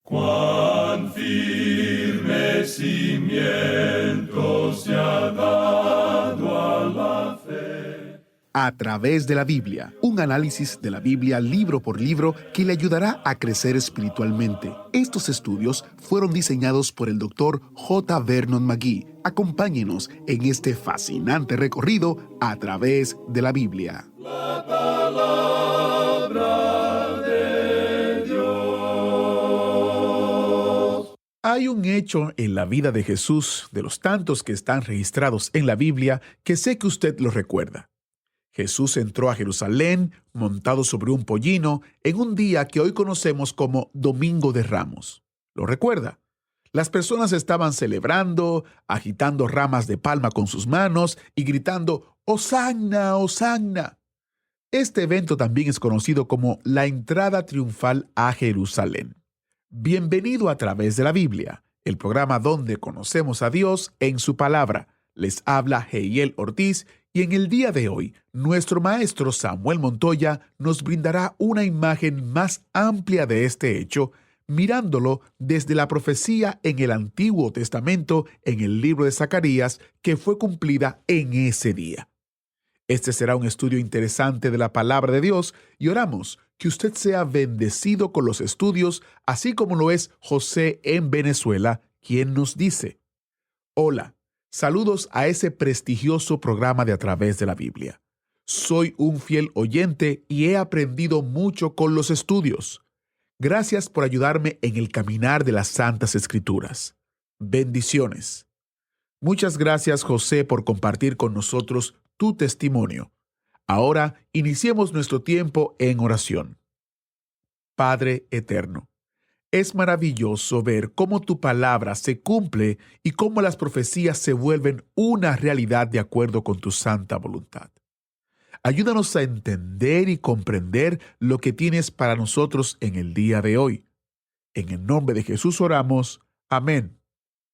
Cuán firme cimiento se ha dado a la fe. A través de la Biblia, un análisis de la Biblia libro por libro que le ayudará a crecer espiritualmente. Estos estudios fueron diseñados por el Dr. J. Vernon McGee. Acompáñenos en este fascinante recorrido a través de la Biblia. La palabra de Dios. Hay un hecho en la vida de Jesús, de los tantos que están registrados en la Biblia, que sé que usted lo recuerda. Jesús entró a Jerusalén montado sobre un pollino en un día que hoy conocemos como Domingo de Ramos. ¿Lo recuerda? Las personas estaban celebrando, agitando ramas de palma con sus manos y gritando «¡Hosanna, Hosanna!». Este evento también es conocido como la entrada triunfal a Jerusalén. Bienvenido a través de la Biblia, el programa donde conocemos a Dios en su palabra. Les habla Heiel Ortiz y en el día de hoy, nuestro maestro Samuel Montoya nos brindará una imagen más amplia de este hecho, mirándolo desde la profecía en el Antiguo Testamento en el libro de Zacarías que fue cumplida en ese día. Este será un estudio interesante de la palabra de Dios y oramos que usted sea bendecido con los estudios, así como lo es José en Venezuela, quien nos dice: Hola, saludos a ese prestigioso programa de A Través de la Biblia. Soy un fiel oyente y he aprendido mucho con los estudios. Gracias por ayudarme en el caminar de las Santas Escrituras. Bendiciones. Muchas gracias, José, por compartir con nosotros tu testimonio. Ahora iniciemos nuestro tiempo en oración. Padre eterno, es maravilloso ver cómo tu palabra se cumple y cómo las profecías se vuelven una realidad de acuerdo con tu santa voluntad. Ayúdanos a entender y comprender lo que tienes para nosotros en el día de hoy. En el nombre de Jesús oramos. Amén.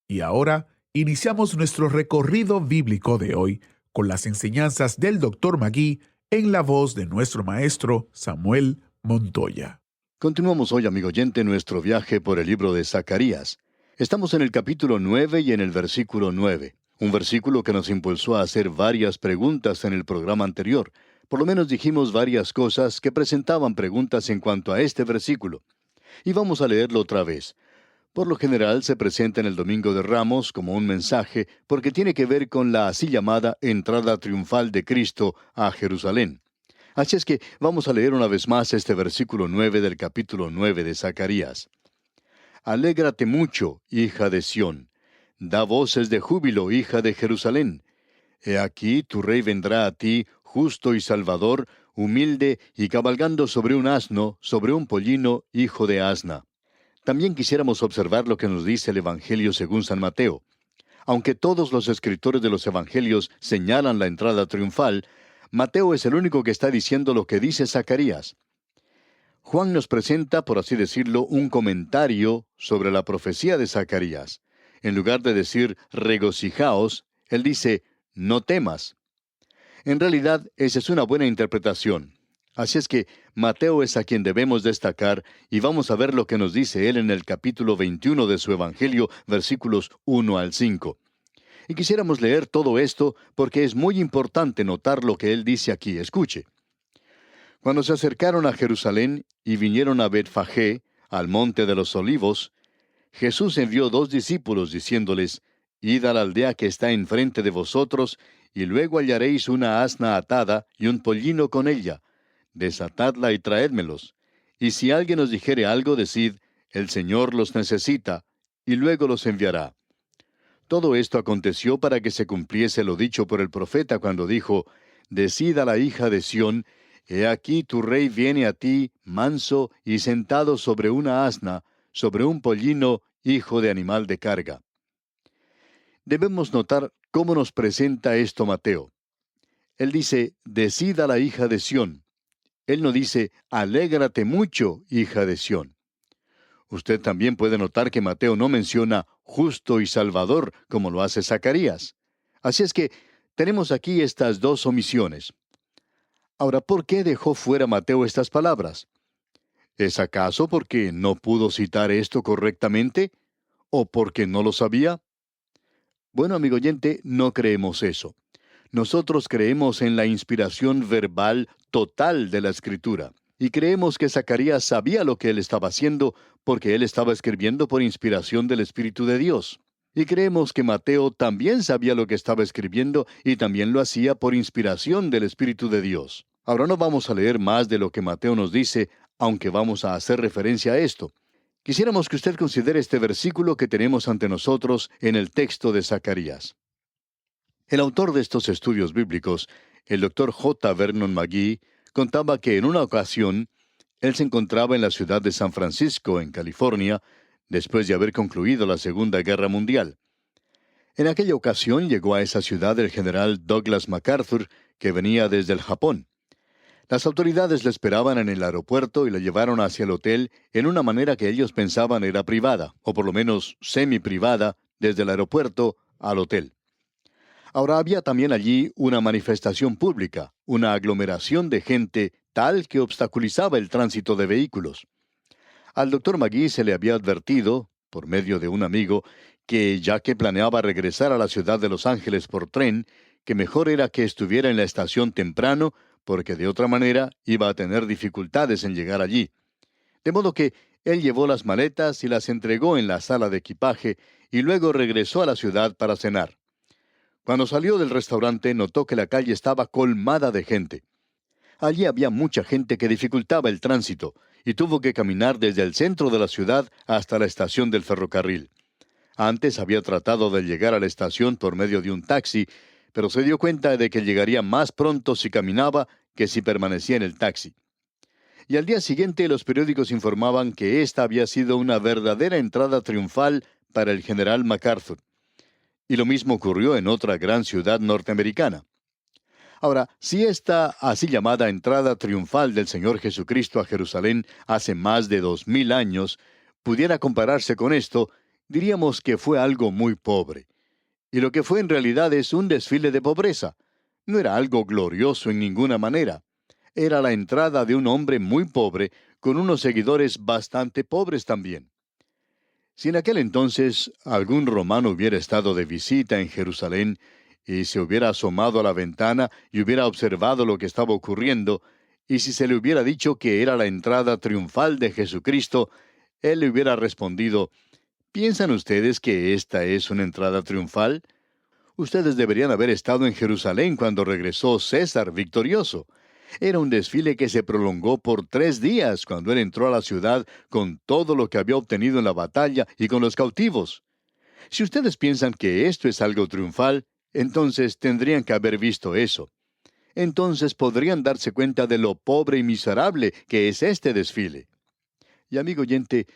Y ahora iniciamos nuestro recorrido bíblico de hoy con las enseñanzas del Dr. McGee en la voz de nuestro maestro Samuel Montoya. Continuamos hoy, amigo oyente, nuestro viaje por el libro de Zacarías. Estamos en el capítulo 9 y en el versículo 9, un versículo que nos impulsó a hacer varias preguntas en el programa anterior. Por lo menos dijimos varias cosas que presentaban preguntas en cuanto a este versículo. Y vamos a leerlo otra vez. Por lo general se presenta en el Domingo de Ramos como un mensaje porque tiene que ver con la así llamada entrada triunfal de Cristo a Jerusalén. Así es que vamos a leer una vez más este versículo 9 del capítulo 9 de Zacarías. Alégrate mucho, hija de Sión. Da voces de júbilo, hija de Jerusalén. He aquí tu rey vendrá a ti, justo y salvador, humilde y cabalgando sobre un asno, sobre un pollino, hijo de asna. También quisiéramos observar lo que nos dice el Evangelio según San Mateo. Aunque todos los escritores de los Evangelios señalan la entrada triunfal, Mateo es el único que está diciendo lo que dice Zacarías. Juan nos presenta, por así decirlo, un comentario sobre la profecía de Zacarías. En lugar de decir regocijaos, él dice no temas. En realidad, esa es una buena interpretación. Así es que Mateo es a quien debemos destacar y vamos a ver lo que nos dice él en el capítulo 21 de su Evangelio, versículos 1 al 5. Y quisiéramos leer todo esto porque es muy importante notar lo que él dice aquí. Escuche. Cuando se acercaron a Jerusalén y vinieron a Betfagé, al monte de los olivos, Jesús envió 2 discípulos diciéndoles: Id a la aldea que está enfrente de vosotros, y luego hallaréis una asna atada y un pollino con ella. Desatadla y traédmelos. Y si alguien os dijere algo, decid: el Señor los necesita, y luego los enviará. Todo esto aconteció para que se cumpliese lo dicho por el profeta cuando dijo: Decid a la hija de Sión: He aquí tu rey viene a ti, manso y sentado sobre una asna, sobre un pollino, hijo de animal de carga. Debemos notar cómo nos presenta esto Mateo. Él dice: Decid a la hija de Sión. Él no dice: Alégrate mucho, hija de Sión. Usted también puede notar que Mateo no menciona justo y salvador como lo hace Zacarías. Así es que tenemos aquí estas 2 omisiones. Ahora, ¿por qué dejó fuera Mateo estas palabras? ¿Es acaso porque no pudo citar esto correctamente? ¿O porque no lo sabía? Bueno, amigo oyente, no creemos eso. Nosotros creemos en la inspiración verbal total de la Escritura. Y creemos que Zacarías sabía lo que él estaba haciendo porque él estaba escribiendo por inspiración del Espíritu de Dios. Y creemos que Mateo también sabía lo que estaba escribiendo y también lo hacía por inspiración del Espíritu de Dios. Ahora no vamos a leer más de lo que Mateo nos dice, aunque vamos a hacer referencia a esto. Quisiéramos que usted considere este versículo que tenemos ante nosotros en el texto de Zacarías. El autor de estos estudios bíblicos, el Dr. J. Vernon McGee, contaba que en una ocasión él se encontraba en la ciudad de San Francisco, en California, después de haber concluido la Segunda Guerra Mundial. En aquella ocasión llegó a esa ciudad el general Douglas MacArthur, que venía desde el Japón. Las autoridades le esperaban en el aeropuerto y le llevaron hacia el hotel en una manera que ellos pensaban era privada, o por lo menos semi-privada, desde el aeropuerto al hotel. Ahora había también allí una manifestación pública, una aglomeración de gente tal que obstaculizaba el tránsito de vehículos. Al Dr. McGee se le había advertido, por medio de un amigo, que ya que planeaba regresar a la ciudad de Los Ángeles por tren, que mejor era que estuviera en la estación temprano, porque de otra manera iba a tener dificultades en llegar allí. De modo que él llevó las maletas y las entregó en la sala de equipaje y luego regresó a la ciudad para cenar. Cuando salió del restaurante notó que la calle estaba colmada de gente. Allí había mucha gente que dificultaba el tránsito y tuvo que caminar desde el centro de la ciudad hasta la estación del ferrocarril. Antes había tratado de llegar a la estación por medio de un taxi, pero se dio cuenta de que llegaría más pronto si caminaba que si permanecía en el taxi. Y al día siguiente los periódicos informaban que esta había sido una verdadera entrada triunfal para el general MacArthur. Y lo mismo ocurrió en otra gran ciudad norteamericana. Ahora, si esta así llamada entrada triunfal del Señor Jesucristo a Jerusalén hace más de 2000 años pudiera compararse con esto, diríamos que fue algo muy pobre. Y lo que fue en realidad es un desfile de pobreza. No era algo glorioso en ninguna manera. Era la entrada de un hombre muy pobre, con unos seguidores bastante pobres también. Si en aquel entonces algún romano hubiera estado de visita en Jerusalén y se hubiera asomado a la ventana y hubiera observado lo que estaba ocurriendo, y si se le hubiera dicho que era la entrada triunfal de Jesucristo, él le hubiera respondido: ¿piensan ustedes que esta es una entrada triunfal? Ustedes deberían haber estado en Jerusalén cuando regresó César victorioso. Era un desfile que se prolongó por 3 días cuando él entró a la ciudad con todo lo que había obtenido en la batalla y con los cautivos. Si ustedes piensan que esto es algo triunfal, entonces tendrían que haber visto eso. Entonces podrían darse cuenta de lo pobre y miserable que es este desfile. Y amigo oyente,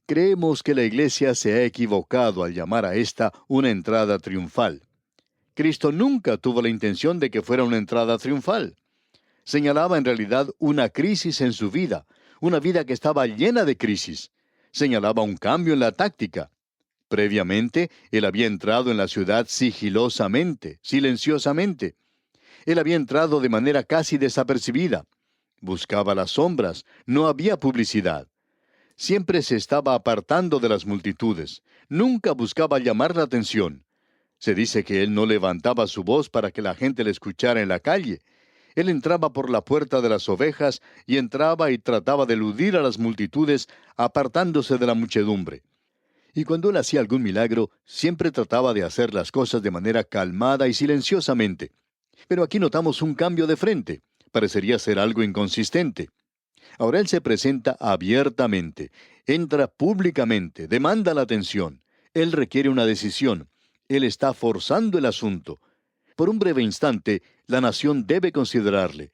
creemos que la Iglesia se ha equivocado al llamar a esta una entrada triunfal. Cristo nunca tuvo la intención de que fuera una entrada triunfal. Señalaba en realidad una crisis en su vida, una vida que estaba llena de crisis. Señalaba un cambio en la táctica. Previamente, él había entrado en la ciudad sigilosamente, silenciosamente. Él había entrado de manera casi desapercibida. Buscaba las sombras, no había publicidad. Siempre se estaba apartando de las multitudes. Nunca buscaba llamar la atención. Se dice que él no levantaba su voz para que la gente le escuchara en la calle. Él entraba por la puerta de las ovejas y entraba y trataba de eludir a las multitudes, apartándose de la muchedumbre. Y cuando él hacía algún milagro, siempre trataba de hacer las cosas de manera calmada y silenciosamente. Pero aquí notamos un cambio de frente. Parecería ser algo inconsistente. Ahora él se presenta abiertamente, entra públicamente, demanda la atención. Él requiere una decisión. Él está forzando el asunto. Por un breve instante, la nación debe considerarle.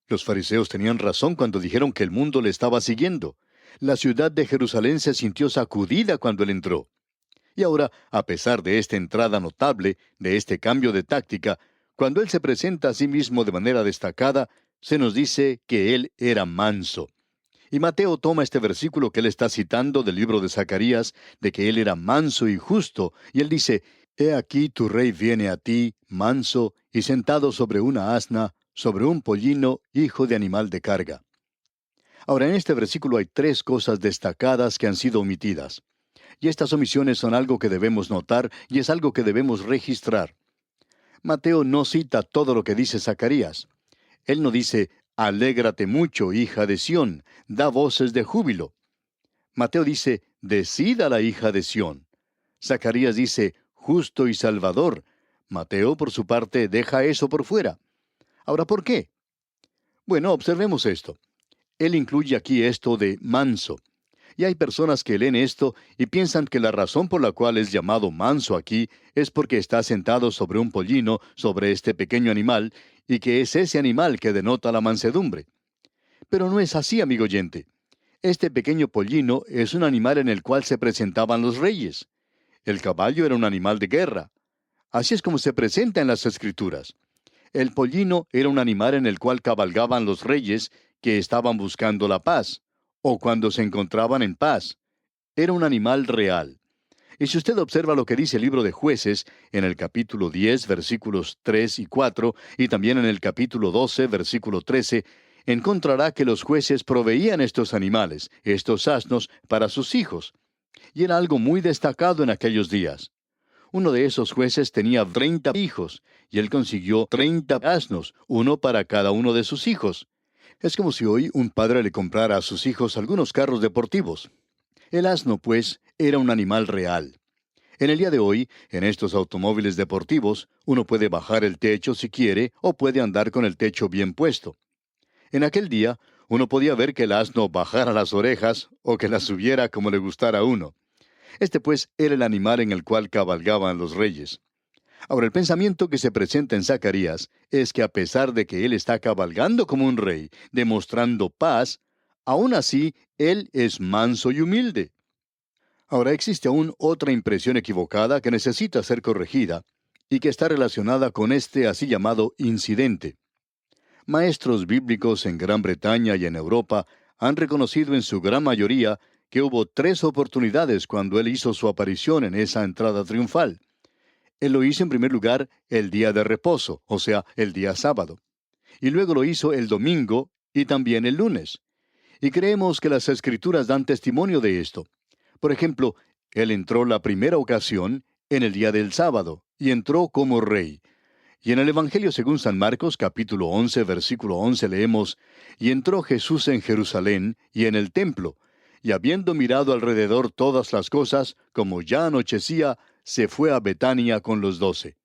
Los fariseos tenían razón cuando dijeron que el mundo le estaba siguiendo. La ciudad de Jerusalén se sintió sacudida cuando él entró. Y ahora, a pesar de esta entrada notable, de este cambio de táctica, cuando él se presenta a sí mismo de manera destacada, se nos dice que él era manso. Y Mateo toma este versículo que él está citando del libro de Zacarías, de que él era manso y justo, y él dice: «He aquí tu rey viene a ti, manso, y sentado sobre una asna, sobre un pollino, hijo de animal de carga». Ahora, en este versículo hay tres cosas destacadas que han sido omitidas. Y estas omisiones son algo que debemos notar y es algo que debemos registrar. Mateo no cita todo lo que dice Zacarías. Él no dice, alégrate mucho, hija de Sión, da voces de júbilo. Mateo dice, decida la hija de Sión. Zacarías dice, justo y salvador. Mateo, por su parte, deja eso por fuera. Ahora, ¿por qué? Bueno, observemos esto. Él incluye aquí esto de manso. Y hay personas que leen esto y piensan que la razón por la cual es llamado manso aquí es porque está sentado sobre un pollino, sobre este pequeño animal, y que es ese animal que denota la mansedumbre. Pero no es así, amigo oyente. Este pequeño pollino es un animal en el cual se presentaban los reyes. El caballo era un animal de guerra. Así es como se presenta en las Escrituras. El pollino era un animal en el cual cabalgaban los reyes que estaban buscando la paz, o cuando se encontraban en paz. Era un animal real. Y si usted observa lo que dice el libro de Jueces, en el capítulo 10, versículos 3 y 4, y también en el capítulo 12, versículo 13, encontrará que los jueces proveían estos animales, estos asnos, para sus hijos. Y era algo muy destacado en aquellos días. Uno de esos jueces tenía 30 hijos, y él consiguió 30 asnos, uno para cada uno de sus hijos. Es como si hoy un padre le comprara a sus hijos algunos carros deportivos. El asno, pues, era un animal real. En el día de hoy, en estos automóviles deportivos, uno puede bajar el techo si quiere, o puede andar con el techo bien puesto. En aquel día, uno podía ver que el asno bajara las orejas, o que las subiera como le gustara a uno. Este, pues, era el animal en el cual cabalgaban los reyes. Ahora, el pensamiento que se presenta en Zacarías es que a pesar de que él está cabalgando como un rey, demostrando paz, aún así, él es manso y humilde. Ahora, existe aún otra impresión equivocada que necesita ser corregida y que está relacionada con este así llamado incidente. Maestros bíblicos en Gran Bretaña y en Europa han reconocido en su gran mayoría que hubo 3 oportunidades cuando él hizo su aparición en esa entrada triunfal. Él lo hizo en primer lugar el día de reposo, o sea, el día sábado. Y luego lo hizo el domingo y también el lunes. Y creemos que las Escrituras dan testimonio de esto. Por ejemplo, él entró la primera ocasión en el día del sábado, y entró como rey. Y en el Evangelio según San Marcos, capítulo 11, versículo 11, leemos, «Y entró Jesús en Jerusalén y en el templo, y habiendo mirado alrededor todas las cosas, como ya anochecía, se fue a Betania con los 12».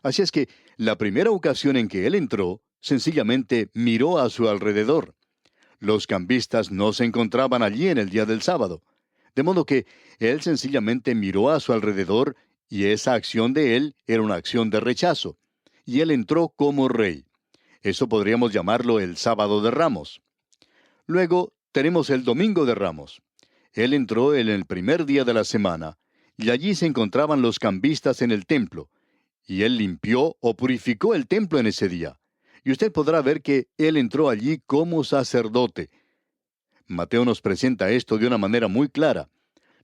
Así es que la primera ocasión en que él entró, sencillamente miró a su alrededor. Los cambistas no se encontraban allí en el día del sábado. De modo que él sencillamente miró a su alrededor y esa acción de él era una acción de rechazo. Y él entró como rey. Eso podríamos llamarlo el sábado de Ramos. Luego tenemos el domingo de Ramos. Él entró en el primer día de la semana, y allí se encontraban los cambistas en el templo, y él limpió o purificó el templo en ese día. Y usted podrá ver que él entró allí como sacerdote. Mateo nos presenta esto de una manera muy clara.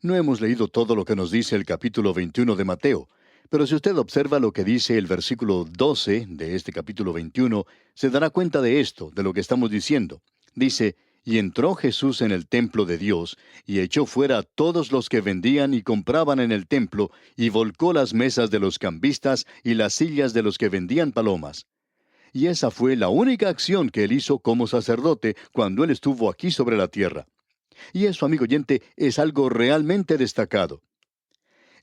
No hemos leído todo lo que nos dice el capítulo 21 de Mateo, pero si usted observa lo que dice el versículo 12 de este capítulo 21, se dará cuenta de esto, de lo que estamos diciendo. Dice, «Y entró Jesús en el templo de Dios, y echó fuera a todos los que vendían y compraban en el templo, y volcó las mesas de los cambistas y las sillas de los que vendían palomas». Y esa fue la única acción que él hizo como sacerdote cuando él estuvo aquí sobre la tierra. Y eso, amigo oyente, es algo realmente destacado.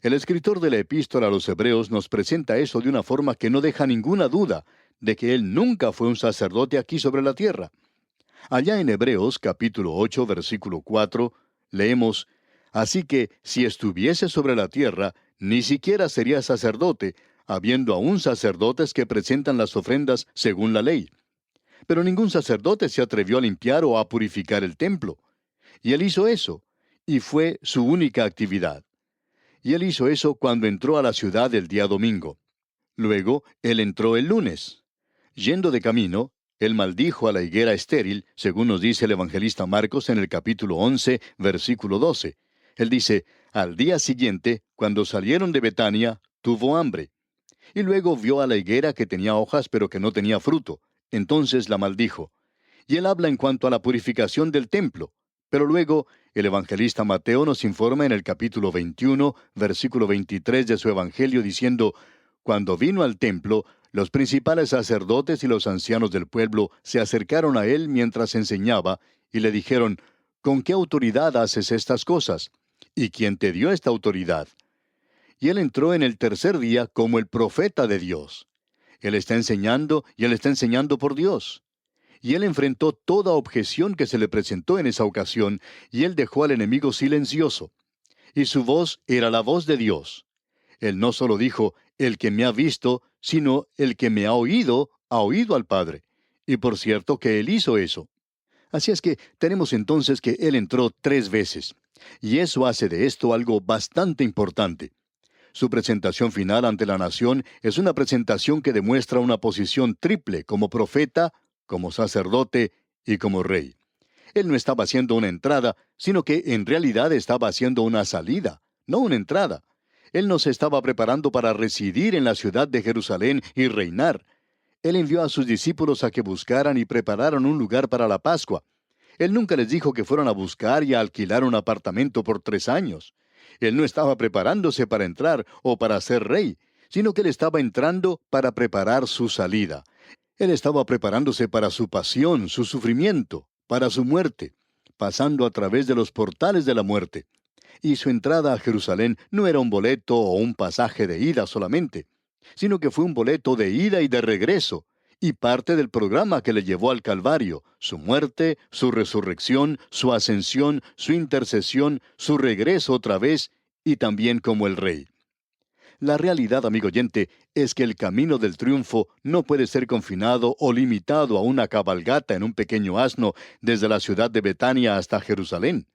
El escritor de la epístola a los Hebreos nos presenta eso de una forma que no deja ninguna duda de que él nunca fue un sacerdote aquí sobre la tierra. Allá en Hebreos capítulo 8, versículo 4, leemos, «Así que, si estuviese sobre la tierra, ni siquiera sería sacerdote, habiendo aún sacerdotes que presentan las ofrendas según la ley. Pero ningún sacerdote se atrevió a limpiar o a purificar el templo. Y él hizo eso, y fue su única actividad. Y él hizo eso cuando entró a la ciudad el día domingo. Luego, él entró el lunes. Yendo de camino, él maldijo a la higuera estéril, según nos dice el evangelista Marcos en el capítulo 11, versículo 12. Él dice, «Al día siguiente, cuando salieron de Betania, tuvo hambre. Y luego vio a la higuera que tenía hojas pero que no tenía fruto. Entonces la maldijo. y él habla en cuanto a la purificación del templo. Pero luego, el evangelista Mateo nos informa en el capítulo 21, versículo 23 de su evangelio, diciendo: Cuando vino al templo, los principales sacerdotes y los ancianos del pueblo se acercaron a él mientras enseñaba, y le dijeron: ¿Con qué autoridad haces estas cosas? ¿Y quién te dio esta autoridad? Y él entró en el tercer día como el profeta de Dios. Él está enseñando, y él está enseñando por Dios. Y él enfrentó toda objeción que se le presentó en esa ocasión, y él dejó al enemigo silencioso. Y su voz era la voz de Dios. Él no solo dijo: el que me ha visto, sino el que me ha oído al Padre. Y por cierto que él hizo eso. Así es que tenemos entonces que él entró 3 veces. Y eso hace de esto algo bastante importante. Su presentación final ante la nación es una presentación que demuestra una posición triple como profeta, como sacerdote y como rey. Él no estaba haciendo una entrada, sino que en realidad estaba haciendo una salida, no una entrada. Él no se estaba preparando para residir en la ciudad de Jerusalén y reinar. Él envió a sus discípulos a que buscaran y prepararan un lugar para la Pascua. Él nunca les dijo que fueran a buscar y a alquilar un apartamento por 3 años. Él no estaba preparándose para entrar o para ser rey, sino que él estaba entrando para preparar su salida. Él estaba preparándose para su pasión, su sufrimiento, para su muerte, pasando a través de los portales de la muerte. Y su entrada a Jerusalén no era un boleto o un pasaje de ida solamente, sino que fue un boleto de ida y de regreso, y parte del programa que le llevó al Calvario: su muerte, su resurrección, su ascensión, su intercesión, su regreso otra vez, y también como el Rey. La realidad, amigo oyente, es que el camino del triunfo no puede ser confinado o limitado a una cabalgata en un pequeño asno desde la ciudad de Betania hasta Jerusalén.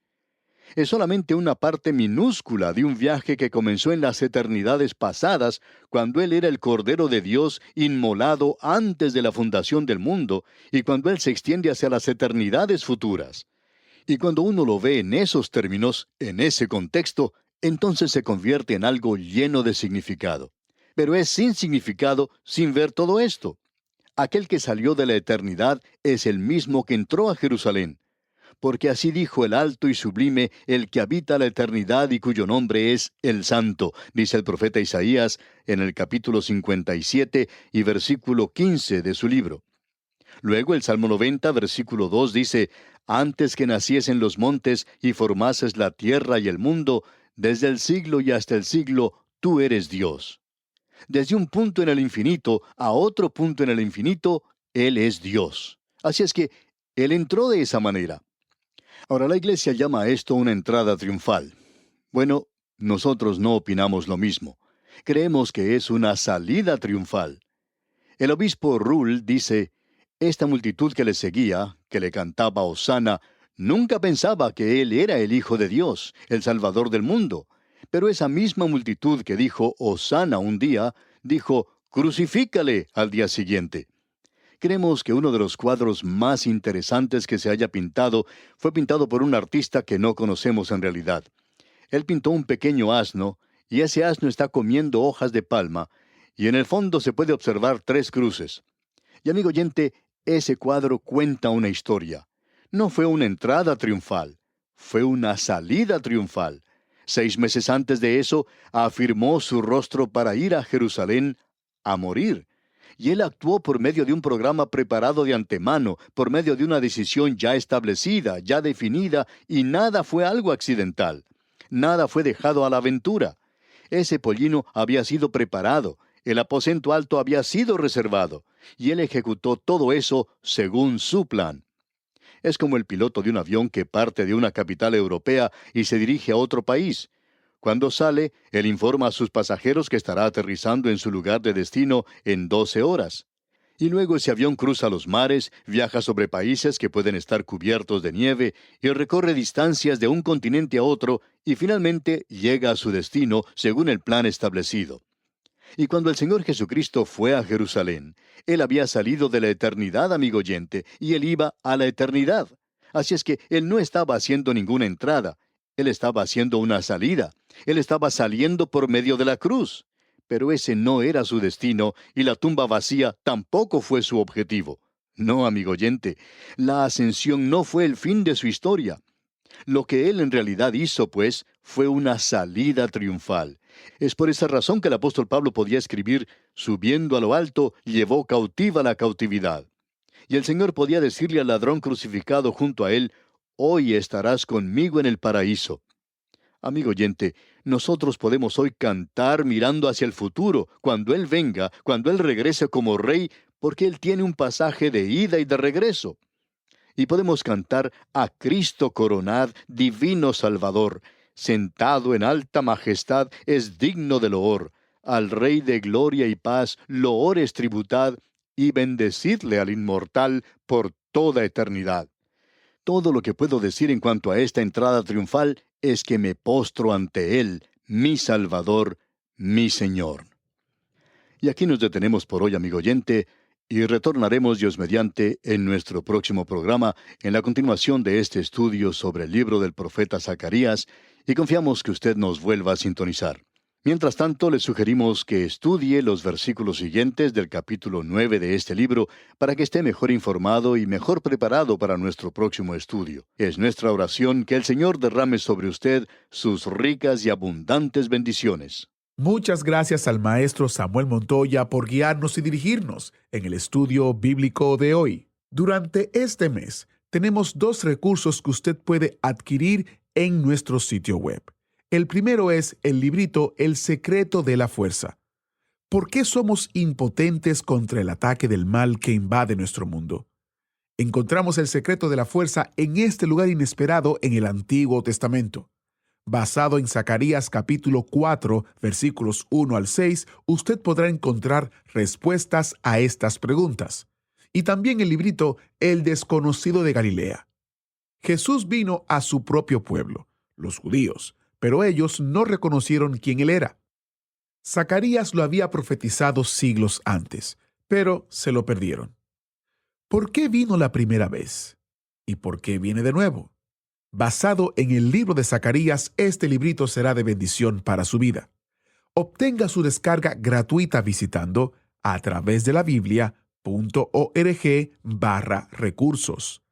Es solamente una parte minúscula de un viaje que comenzó en las eternidades pasadas, cuando Él era el Cordero de Dios inmolado antes de la fundación del mundo, y cuando Él se extiende hacia las eternidades futuras. Y cuando uno lo ve en esos términos, en ese contexto, entonces se convierte en algo lleno de significado. Pero es sin significado sin ver todo esto. Aquel que salió de la eternidad es el mismo que entró a Jerusalén. Porque así dijo el alto y sublime, el que habita la eternidad y cuyo nombre es el Santo, dice el profeta Isaías en el capítulo 57 y versículo 15 de su libro. Luego el Salmo 90, versículo 2 dice: Antes que naciesen los montes y formases la tierra y el mundo, desde el siglo y hasta el siglo, tú eres Dios. Desde un punto en el infinito a otro punto en el infinito, Él es Dios. Así es que Él entró de esa manera. Ahora, la Iglesia llama a esto una entrada triunfal. Bueno, nosotros no opinamos lo mismo. Creemos que es una salida triunfal. El obispo Rull dice: esta multitud que le seguía, que le cantaba Hosana, nunca pensaba que Él era el Hijo de Dios, el Salvador del mundo. Pero esa misma multitud que dijo Hosana un día, dijo crucifícale al día siguiente. Creemos que uno de los cuadros más interesantes que se haya pintado fue pintado por un artista que no conocemos en realidad. Él pintó un pequeño asno, y ese asno está comiendo hojas de palma, y en el fondo se puede observar 3 cruces. Y amigo oyente, ese cuadro cuenta una historia. No fue una entrada triunfal, fue una salida triunfal. 6 meses antes de eso, afirmó su rostro para ir a Jerusalén a morir. Y él actuó por medio de un programa preparado de antemano, por medio de una decisión ya establecida, ya definida, y nada fue algo accidental. Nada fue dejado a la aventura. Ese pollino había sido preparado, el aposento alto había sido reservado, y él ejecutó todo eso según su plan. Es como el piloto de un avión que parte de una capital europea y se dirige a otro país. Cuando sale, él informa a sus pasajeros que estará aterrizando en su lugar de destino en 12 horas. Y luego ese avión cruza los mares, viaja sobre países que pueden estar cubiertos de nieve y recorre distancias de un continente a otro y finalmente llega a su destino según el plan establecido. Y cuando el Señor Jesucristo fue a Jerusalén, Él había salido de la eternidad, amigo oyente, y Él iba a la eternidad. Así es que Él no estaba haciendo ninguna entrada, Él estaba haciendo una salida. Él estaba saliendo por medio de la cruz. Pero ese no era su destino, y la tumba vacía tampoco fue su objetivo. No, amigo oyente, la ascensión no fue el fin de su historia. Lo que él en realidad hizo, pues, fue una salida triunfal. Es por esa razón que el apóstol Pablo podía escribir, subiendo a lo alto, llevó cautiva la cautividad. Y el Señor podía decirle al ladrón crucificado junto a él, hoy estarás conmigo en el paraíso. Amigo oyente, nosotros podemos hoy cantar mirando hacia el futuro, cuando Él venga, cuando Él regrese como Rey, porque Él tiene un pasaje de ida y de regreso. Y podemos cantar a Cristo coronad, divino Salvador, sentado en alta majestad, es digno de loor. Al Rey de gloria y paz, loores tributad, y bendecidle al inmortal por toda eternidad. Todo lo que puedo decir en cuanto a esta entrada triunfal es que me postro ante Él, mi Salvador, mi Señor. Y aquí nos detenemos por hoy, amigo oyente, y retornaremos Dios mediante en nuestro próximo programa, en la continuación de este estudio sobre el libro del profeta Zacarías, y confiamos que usted nos vuelva a sintonizar. Mientras tanto, le sugerimos que estudie los versículos siguientes del capítulo 9 de este libro para que esté mejor informado y mejor preparado para nuestro próximo estudio. Es nuestra oración que el Señor derrame sobre usted sus ricas y abundantes bendiciones. Muchas gracias al maestro Samuel Montoya por guiarnos y dirigirnos en el estudio bíblico de hoy. Durante este mes, tenemos 2 recursos que usted puede adquirir en nuestro sitio web. El primero es el librito El secreto de la fuerza. ¿Por qué somos impotentes contra el ataque del mal que invade nuestro mundo? Encontramos el secreto de la fuerza en este lugar inesperado en el Antiguo Testamento. Basado en Zacarías capítulo 4, versículos 1 al 6, usted podrá encontrar respuestas a estas preguntas. Y también el librito El desconocido de Galilea. Jesús vino a su propio pueblo, los judíos, pero ellos no reconocieron quién él era. Zacarías lo había profetizado siglos antes, pero se lo perdieron. ¿Por qué vino la primera vez? ¿Y por qué viene de nuevo? Basado en el libro de Zacarías, este librito será de bendición para su vida. Obtenga su descarga gratuita visitando a través de la Biblia.org/recursos.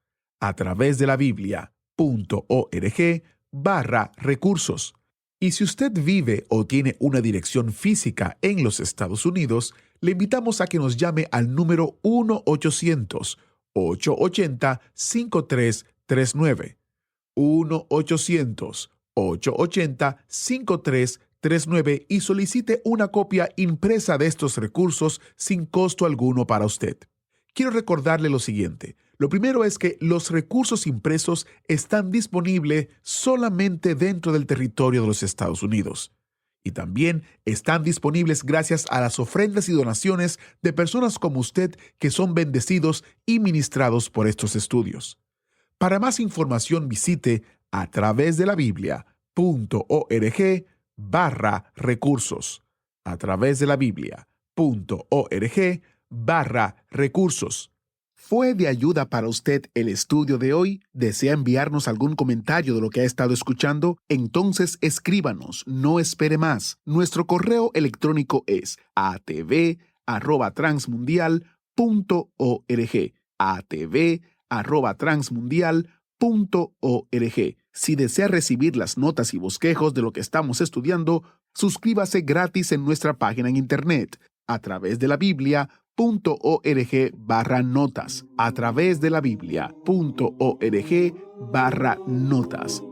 A través de la Biblia.org/recursos. Y si usted vive o tiene una dirección física en los Estados Unidos, le invitamos a que nos llame al número 1-800-880-5339. 1-800-880-5339 y solicite una copia impresa de estos recursos sin costo alguno para usted. Quiero recordarle lo siguiente. Lo primero es que los recursos impresos están disponibles solamente dentro del territorio de los Estados Unidos. Y también están disponibles gracias a las ofrendas y donaciones de personas como usted que son bendecidos y ministrados por estos estudios. Para más información visite a través de la Biblia.org/recursos. A través de la Biblia.org/recursos. ¿Fue de ayuda para usted el estudio de hoy? ¿Desea enviarnos algún comentario de lo que ha estado escuchando? Entonces escríbanos, no espere más. Nuestro correo electrónico es atv@transmundial.org. atv@transmundial.org. Si desea recibir las notas y bosquejos de lo que estamos estudiando, suscríbase gratis en nuestra página en internet a través de la Biblia.org/notas. A través de la Biblia.org/notas.